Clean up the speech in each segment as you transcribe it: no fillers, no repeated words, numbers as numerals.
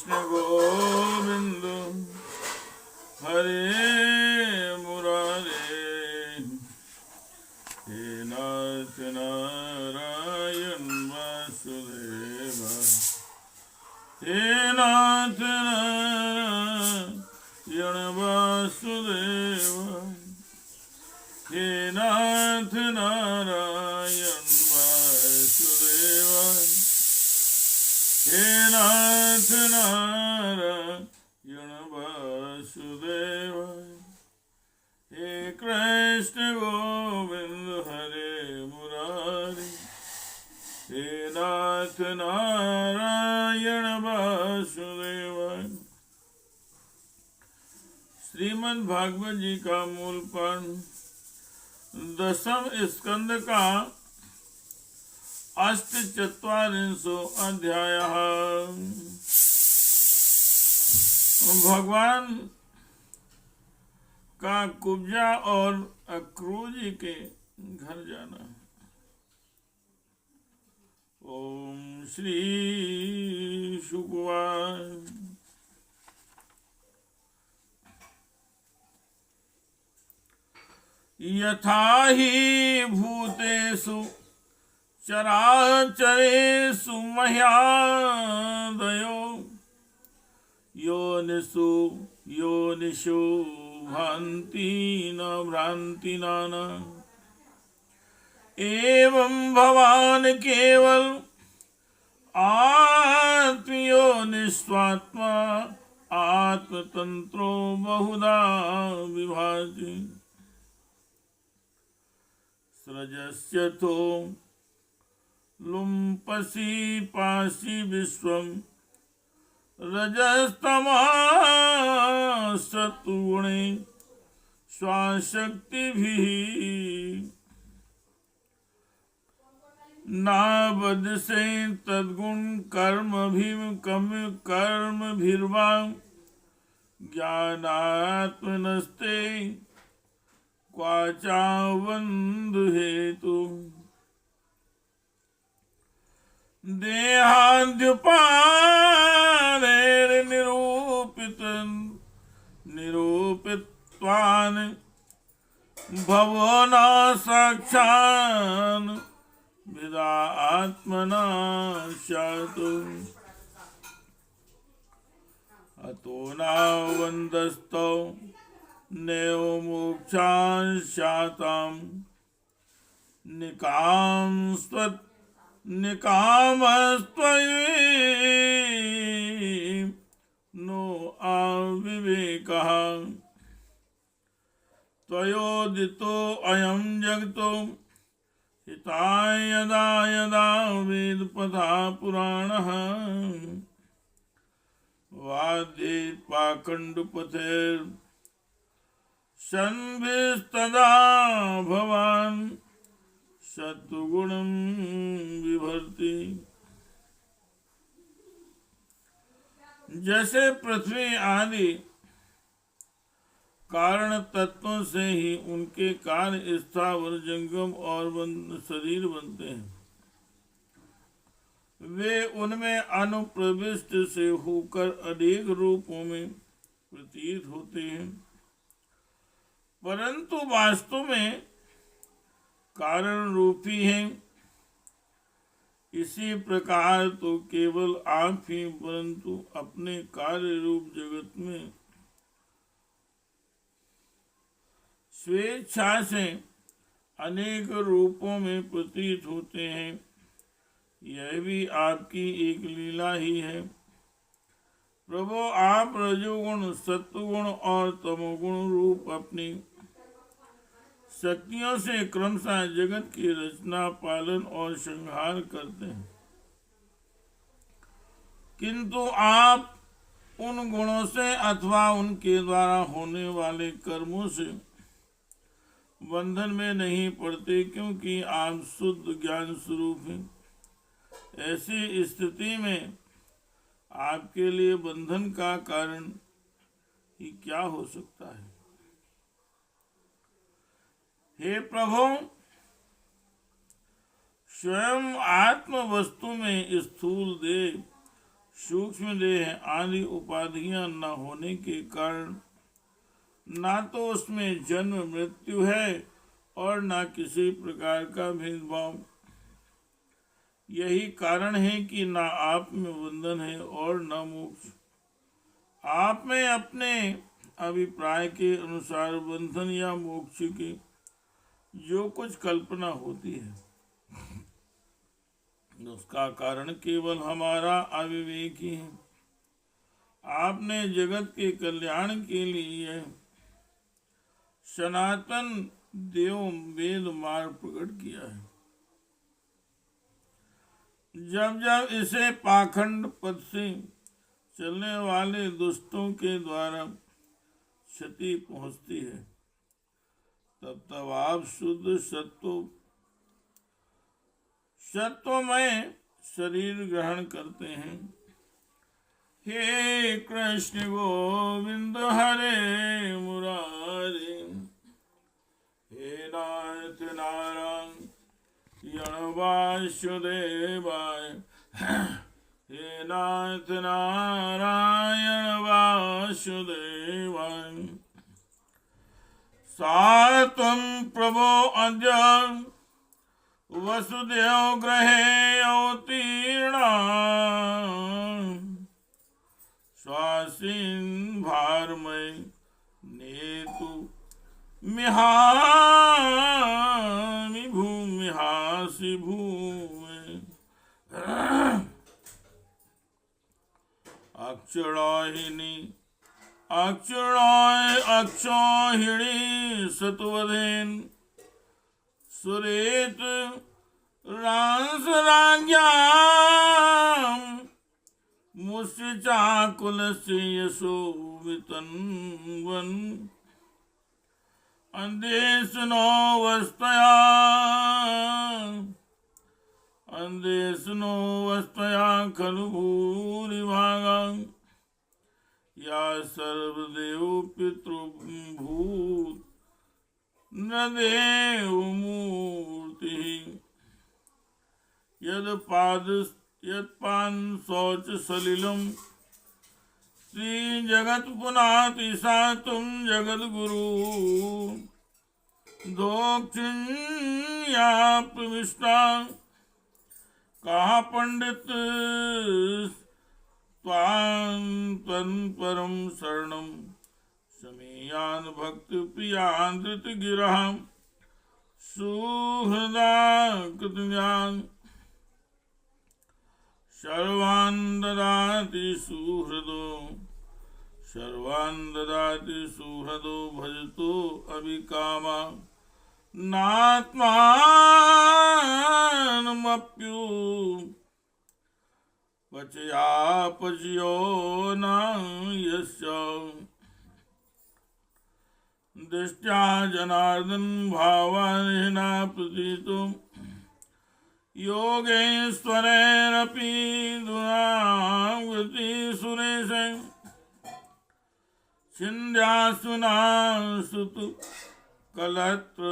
कृष्ण गोविंद हरे मुरारे। हे नाथ नारायण वासुदेव, हे नाथ नारायण वासुदेव, हे नाथ नारायण वासुदेव, हे नाथ नारायण वासुदेव। हे कृष्ण गोविंद हरे मुरारी। हे नाथ नारायण वासुदेव। श्रीमद् भागवत जी का मूल पाठ 10वें स्कंद का 84वां अध्याय। भगवान का कुब्जा और अक्रूर जी के घर जाना। ओम श्री शुकवार। यथा हि भूतेषु चराचरेषु मह्यादयो योनिषु भान्ति न भ्रान्ति नाना। एवं भवान् केवल आत्मयोनिस्वात्मा आत्मतंत्रो बहुधा विभाति। सृजस्य तो लुम्पसि पासि विश्वं रजस्तमः सत्त्वगुणे स्वाशक्तिभिः नाबदसे तद्गुण कर्मभिर्वा ज्ञानात्मनस्ते क्वाचावन्धु हेतु। निरूपित्वान् भवो न साक्षान् विदा आत्मना स्यात्। अतो नावन्दस्तो नैव मोक्षान् स्याताम् निकामस्त्वयि नो अविवेकः। त्वयोदितो अयं जगतो हिताय यदा यदा वेदपथा पुराणः वादेत् पाखण्डपथैर्षण्भिस्तदा भवान् सत्त्वगुणं विभर्ति। जैसे पृथ्वी आदि कारण तत्वों से ही उनके कार्य स्थावर जंगम और शरीर बनते हैं, वे उनमें अनुप्रविष्ट से होकर अनेक रूपों में प्रतीत होते हैं, परंतु वास्तव में कारण रूपी हैं। इसी प्रकार तो केवल आप ही परंतु अपने कार्य रूप जगत में स्वेच्छा से अनेक रूपों में प्रतीत होते हैं। यह भी आपकी एक लीला ही है। प्रभु, आप रजोगुण, सत्वगुण और तमोगुण रूप अपनी शक्तियों से क्रमशः जगत की रचना, पालन और संहार करते हैं, किंतु आप उन गुणों से अथवा उनके द्वारा होने वाले कर्मों से बंधन में नहीं पड़ते, क्योंकि आप शुद्ध ज्ञान स्वरूप हैं। ऐसी स्थिति में आपके लिए बंधन का कारण ही क्या हो सकता है। हे प्रभु, स्वयं आत्म वस्तु में स्थूल देह सूक्ष्म देह आदि उपाधियां न होने के कारण ना तो उसमें जन्म मृत्यु है और ना किसी प्रकार का भेदभाव। यही कारण है कि ना आप में बंधन है और न मोक्ष। आप में अपने अभिप्राय के अनुसार बंधन या मोक्ष की जो कुछ कल्पना होती है उसका कारण केवल हमारा अविवेक ही है। आपने जगत के कल्याण के लिए सनातन देव वेद मार्ग प्रकट किया है। जब जब इसे पाखंड पथ से चलने वाले दुष्टों के द्वारा क्षति पहुंचती है तब तब आप शुद्ध सत्वमय शरीर ग्रहण करते हैं। हे कृष्ण गोविंद हरे मुरारे, हे नाथ नारायण वासुदेवाय, हे नाथ नारायण वासुदेवाय। सात्वं प्रभो अद्य वसुदेव गृहे अवतीर्णा, स्वासीन भारमय नेतु मिहामि भूमिहासि भूमे। अक्षराहिणी अक्षोहिणी सत्वधेन सुरेत रांसराज्ञाम मुष्टिचाकुलस्य यशोवितन्वन। अन्देशनो वस्तया खलु भूरिभागा, या सर्वदेव पितृभूत न देवमूर्ति। यत्पान शौच सलिलम श्री जगत पुनाति सा तुम जगत गुरु। दोक्षिण्या प्रविष्टा कहा पंडित त्वां परम शरणम। समीयान भक्त प्रियान धृत गिरह सुहृदा कृतज्ञान। सर्वान् ददाति सुहृदो भजतो अभिकामा। नात्मानमप्यु पचयो न यस्य। दृष्ट्या जनार्दन भावानेन प्रतीतो योगेश्वरैरपि दुरावृति सुरेश। छिन्द्यासुना सुतु कलत्र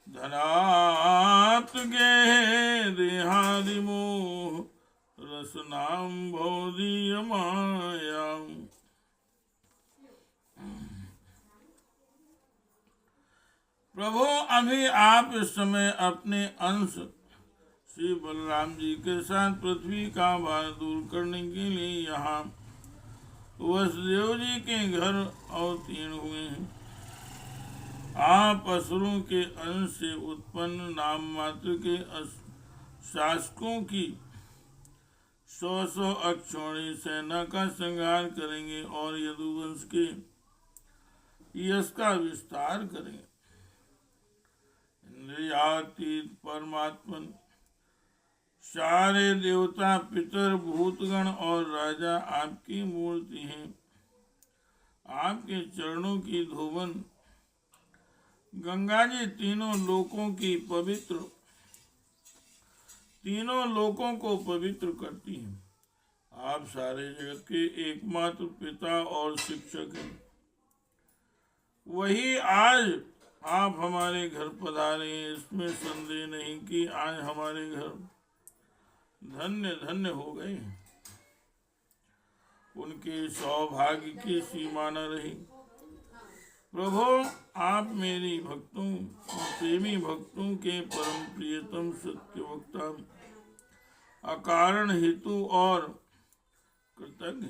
धनात् गेहे देहादिमोह रसनाम भौदीय माया। प्रभु अभी आप इस समय अपने अंश श्री बलराम जी के साथ पृथ्वी का भार दूर करने के लिए यहाँ वसुदेव जी के घर अवतीर्ण हुए हैं। आप असुरों के अंश से उत्पन्न नाम मात्र के शासकों की 100 अक्षौणी सेना का संहार करेंगे और यदुवंश के यश का विस्तार करेंगे। इंद्रियातीत परमात्मन सारे देवता पितर भूतगण और राजा आपकी मूर्ति हैं। आपके चरणों की धोवन गंगा जी तीनों लोकों को पवित्र करती हैं। आप सारे जगत के एकमात्र पिता और शिक्षक हैं। वही आज आप हमारे घर पधारे हैं, इसमें संदेह नहीं कि आज हमारे घर धन्य धन्य हो गए। उनके सौभाग्य की सीमा न रही। प्रभो, आप मेरी भक्तों और प्रेमी भक्तों के परम प्रियतम सत्यवक्ता, अकारण हेतु और कृतज्ञ,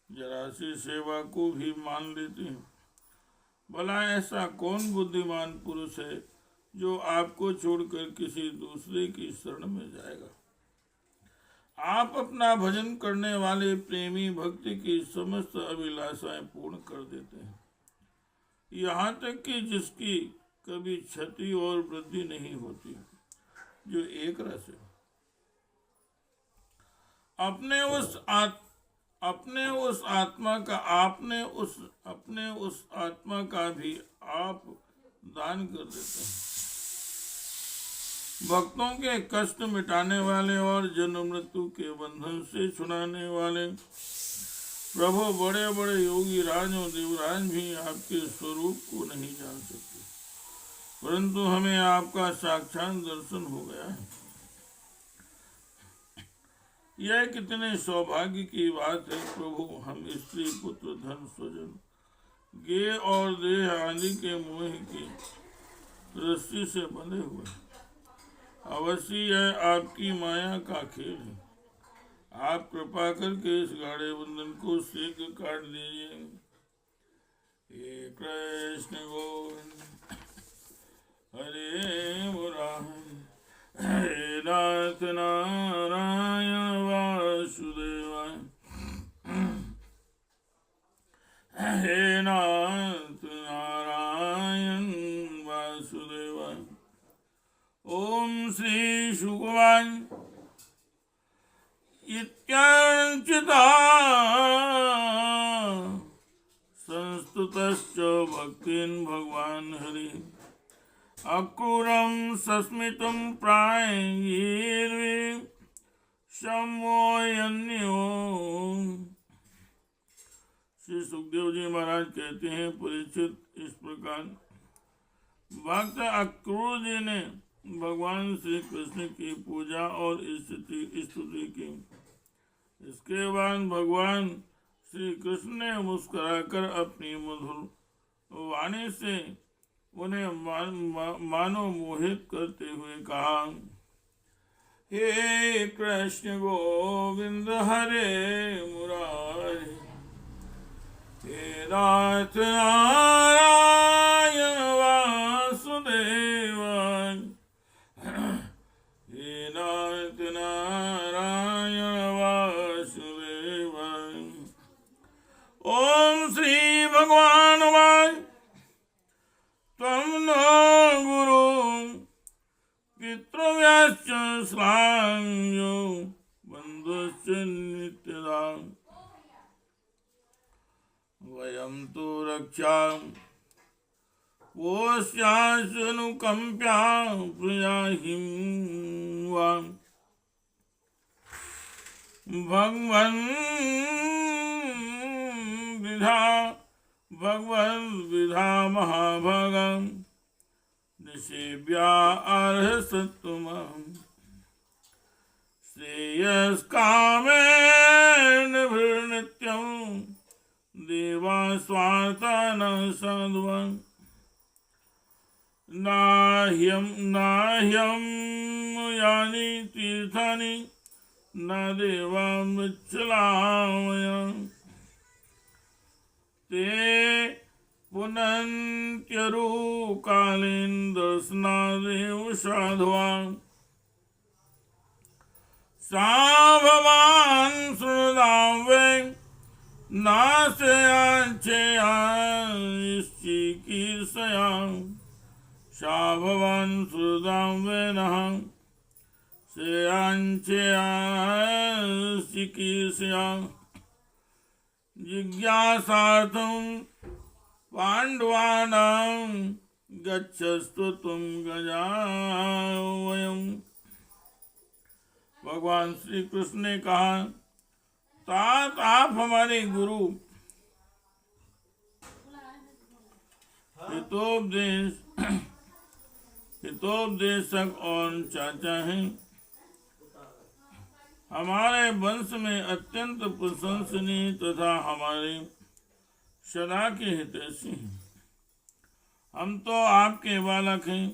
जरा सी सेवा को भी मान लेते हैं। भला ऐसा कौन बुद्धिमान पुरुष है जो आपको छोड़कर किसी दूसरे की शरण में जाएगा। आप अपना भजन करने वाले प्रेमी भक्ति की समस्त अभिलाषाएं पूर्ण कर देते हैं, यहाँ तक कि जिसकी कभी क्षति और वृद्धि नहीं होती, जो एक रस है। अपने उस आत्मा का भी आप दान कर देते हैं। भक्तों के कष्ट मिटाने वाले और जन्म मृत्यु के बंधन से छुड़ाने वाले प्रभु, बड़े बड़े योगी राज और देवराज भी आपके स्वरूप को नहीं जान सकते, परंतु हमें आपका साक्षात दर्शन हो गया है। यह कितने सौभाग्य की बात है प्रभु। हम स्त्री पुत्र धन स्वजन गे और देह आदि के मोह की रस्सी से बंधे हुए, अवश्य यह आपकी माया का खेल है। आप कृपा करके इस गाढ़े बंधन को शीघ्र काट दीजिए। हे कृष्ण गोविंद हरे मुरारी, हे नाथ नारायण वासुदेवाय, हे नाथ नारायण वासुदेवाय। ओम श्री शुकवान इत्यार्चिता संस्तुतश्च भक्तिन् भगवान् हरि, अक्रूरं सस्मितं प्रायैर्वे सम्मोहन्यो। श्री सुखदेव जी महाराज कहते हैं, परीक्षित, इस प्रकार भक्त अक्रूर जी ने भगवान श्री कृष्ण की पूजा और स्तुति की। इसके बाद भगवान श्री कृष्ण ने मुस्कुराकर अपनी मधुर वाणी से उन्हें मानो मोहित करते हुए कहा, हे कृष्ण गोविंद हरे मुरारी, हे नाथ नारायण वासुदेवाय, हे नाथ नारायण वासुदेवाय। ओम श्री भगवान वाय त्वं नो गुरु पितृव्याश्च श्रान्यो बन्धुश्च नित्यदा, वयं तु रक्षां पोष्यानुकम्प्या प्रियाहिं वा भगवन् विधा महाभगं निषेव्या अर्हसत्तमं, श्रेयस्कामेन नित्यं देवा स्वार्था न साधुवन्, नाह्यं यानि तीर्थानि न देवा मृच्छलामयम्, ते पुनन्त्यरुकालीन दर्शनादेव साधुवान्, सा भवान् शृणुतां वै नास्याञ्चयाश्चिकीर्षयां, सा भवान् शृणुतां वै नः श्रेयाञ्चयाश्चिकीर्षयां। जिज्ञासार्थं पांडवानां गच्छस्तु तुम गजावयम्। भगवान श्री कृष्ण ने कहा, तात आप हमारे गुरु हितोपदेशक और चाचा हैं। हमारे वंश में अत्यंत प्रशंसनीय तथा हमारे सदा के हितैषी हैं। हम तो आपके बालक हैं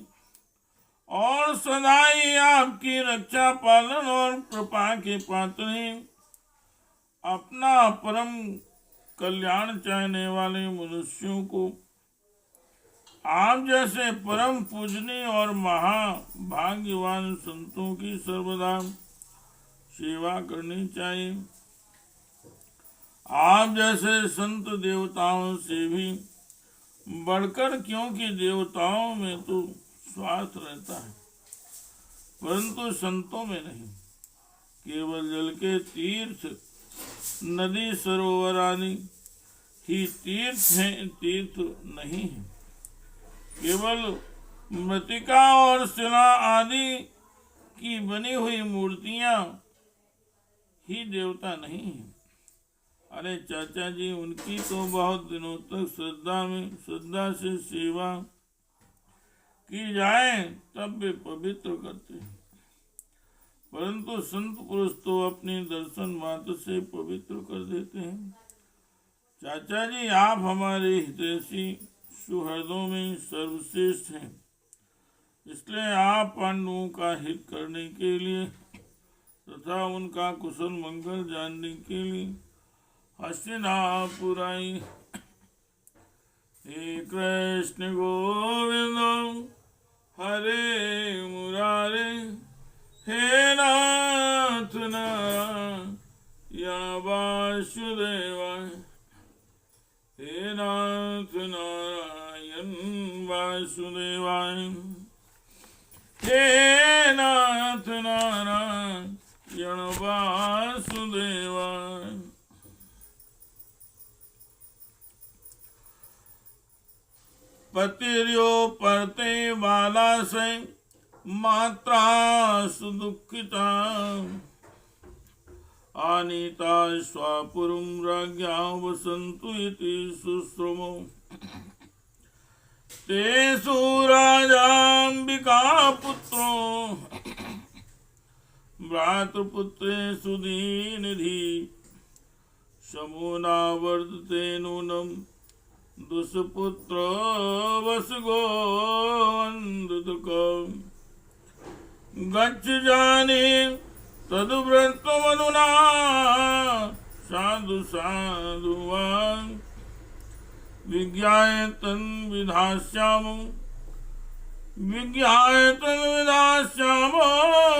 और सदा ही आपकी रक्षा पालन और कृपा के पात्र हैं। अपना परम कल्याण चाहने वाले मनुष्यों को आप जैसे परम पूजनीय और महाभाग्यवान संतों की सर्वदा सेवा करनी चाहिए। आप जैसे संत देवताओं से भी बढ़कर, क्योंकि देवताओं में तो स्वार्थ रहता है परंतु संतों में नहीं। केवल जल के तीर्थ, नदी, सरोवर आदि ही तीर्थ हैं, तीर्थ नहीं है। केवल मृत्तिका और शिला आदि की बनी हुई मूर्तियां ही देवता नहीं है। अरे चाचा जी, उनकी तो बहुत दिनों तक श्रद्धा से सेवा की जाए तब वे पवित्र करते हैं, परंतु संत पुरुष तो अपने दर्शन मात्र से पवित्र कर देते हैं। चाचा जी, आप हमारे हितैषी सुहृदों में सर्वश्रेष्ठ हैं, इसलिए आप पांडवों का हित करने के लिए तथा उनका कुशल मंगल जानने के लिए हस्तिनापुर आई। हे कृष्ण गोविंद हरे मुरारे, हे नाथ नारायण वासुदेवाय, हे नाथ नारायण वासुदेवाय, हे नाथ नारायण वासुदेवाय। पतिर्यो परते बाला से मात्रा सुदुखिता, आनीता स्वापुरं राज्ञा वसन्तु इति शुश्रुमो, तेषु राजाम्बिका पुत्रो भ्रातृपुत्रेषु दीनिधि, समो न वर्तते नूनम् दुष्पुत्र वसुगो गच्छ जाने तदुव्रतमनुना साधु साधु विज्ञायतन विधास्यामो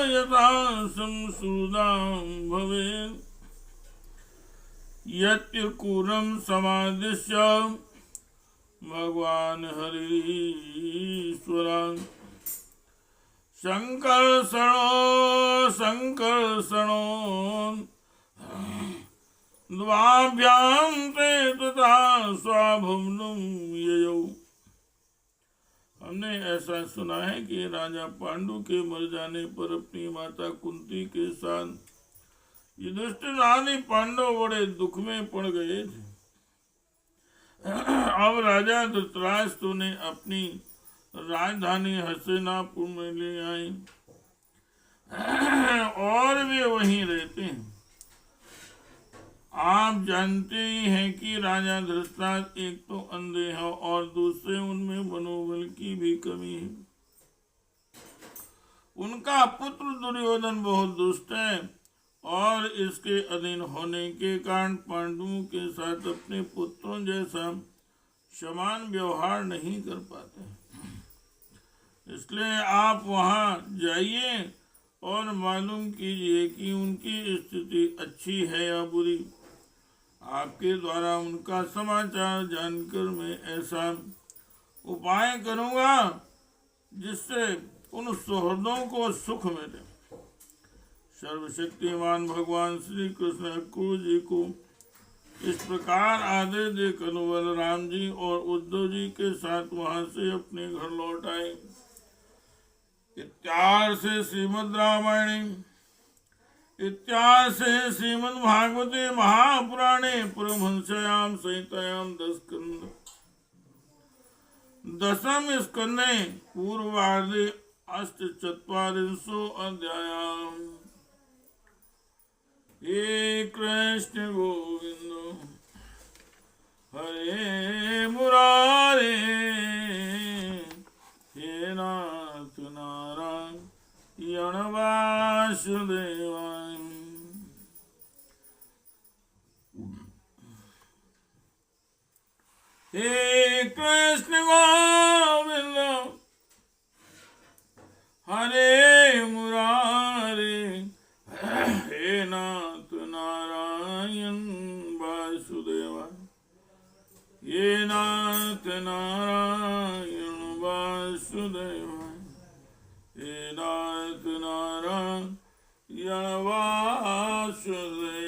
यथा संसुदां भवेत्। यत्कुरं समादिश्य भगवान हरीश्वरा, संकर्षणो द्वाभ्यां ते तथा स्वाभुवनं ययौ। हमने ऐसा सुना है कि राजा पांडु के मर जाने पर अपनी माता कुंती के साथ युधिष्ठिर आदि पांडव बड़े दुख में पड़ गए थे। अब राजा धृतराष्ट्र ने अपनी राजधानी हस्तिनापुर में ले आए और वे वहीं रहते हैं। आप जानते ही हैं कि राजा धृतराष्ट्र एक तो अंधे हैं और दूसरे उनमें मनोबल की भी कमी है। उनका पुत्र दुर्योधन बहुत दुष्ट है और इसके अधीन होने के कारण पांडवों के साथ अपने पुत्रों जैसा समान व्यवहार नहीं कर पाते। इसलिए आप वहां जाइए और मालूम कीजिए कि उनकी स्थिति अच्छी है या बुरी। आपके द्वारा उनका समाचार जानकर मैं ऐसा उपाय करूंगा जिससे उन सुहृदों को सुख मिले। सर्वशक्तिमान भगवान श्री कृष्ण क्रूर जी को इस प्रकार आदेश देकर बलराम जी और उद्धव जी के साथ वहां से अपने घर लौट आए। इत्यार्षे श्रीमद् रामायणे इत्यार्षे श्रीमद्भागवते महापुराणे परमहंस्यां संहितायां दशम स्कन्धे पूर्वार्धे अष्टचत्वारिंशो अध्यायः। हे कृष्ण गोविंद हरे मुरारे, हे नाथ नारायण वासुदेवाय। हे कृष्ण गोविंद हरे मुरारे, हे नाथ नारायण वासुदेवाय। हे नाथ नारायण वासुदेवाय, हे नाथ नारायण वासुदेवाय।